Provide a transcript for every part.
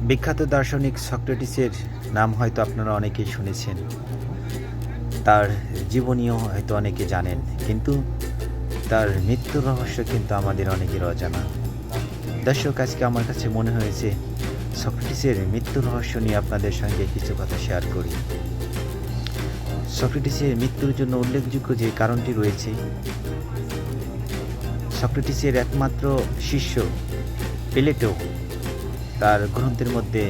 বিখ্যাত দার্শনিক সক্রেটিসের নাম হয়তো আপনারা অনেকেই শুনেছেন, তার জীবনীও হয়তো অনেকে জানেন, কিন্তু তার মৃত্যুর রহস্য কিন্তু আমাদের অনেকের অজানা। দর্শক, আজকে আমার কাছে মনে হয়েছে সক্রেটিসের মৃত্যুর রহস্য নিয়ে আপনাদের সঙ্গে কিছু কথা শেয়ার করি। সক্রেটিসের মৃত্যুর জন্য উল্লেখযোগ্য যে কারণটি রয়েছে, সক্রেটিসের একমাত্র শিষ্য প্লেটো তার গ্রন্থের মধ্যে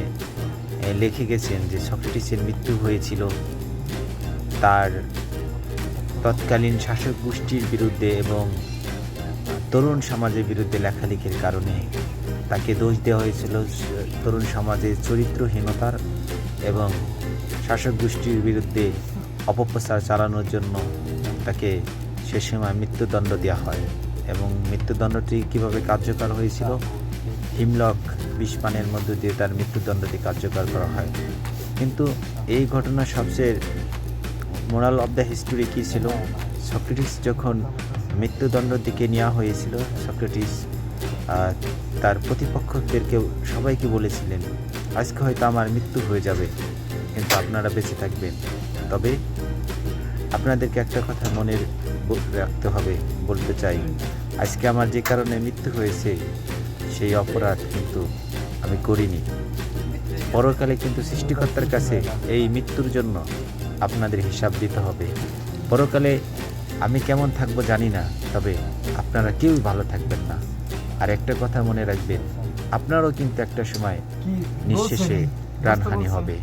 লিখে গেছেন যে সক্রেটিসের মৃত্যু হয়েছিল তার তৎকালীন শাসক গোষ্ঠীর বিরুদ্ধে এবং তরুণ সমাজের বিরুদ্ধে লেখালেখির কারণে। তাকে দোষ দেওয়া হয়েছিল তরুণ সমাজের চরিত্রহীনতার এবং শাসক গোষ্ঠীর বিরুদ্ধে অপপ্রচার চালানোর জন্য তাকে সে সময় মৃত্যুদণ্ড দেওয়া হয়। এবং মৃত্যুদণ্ডটি কীভাবে কার্যকর হয়েছিল, হিমলক বিষপানের মধ্য দিয়ে তার মৃত্যুদণ্ডটি কার্যকর করা হয়। কিন্তু এই ঘটনার সবচেয়ে মোরাল অব দ্য হিস্টোরি কী ছিল, সক্রেটিস যখন মৃত্যুদণ্ডের দিকে নেওয়া হয়েছিল, সক্রেটিস তার প্রতিপক্ষদেরকে সবাইকে বলেছিলেন, আজকে হয়তো আমার মৃত্যু হয়ে যাবে, কিন্তু আপনারা বেঁচে থাকবেন। তবে আপনাদেরকে একটা কথা মনে রাখতে হবে, বলতে চাই, আজকে আমার যে কারণে মৃত্যু হয়েছে সেই অপরাধ কিন্তু আমি করিনি। পরকালে কিন্তু সৃষ্টিকর্তার কাছে এই মৃত্যুর জন্য আপনাদের হিসাব দিতে হবে। পরকালে আমি কেমন থাকবো জানি না, তবে আপনারা কেউই ভালো থাকবেন না। আর একটা কথা মনে রাখবেন, আপনারও কিন্তু একটা সময় নিঃশেষে প্রাণহানি হবে।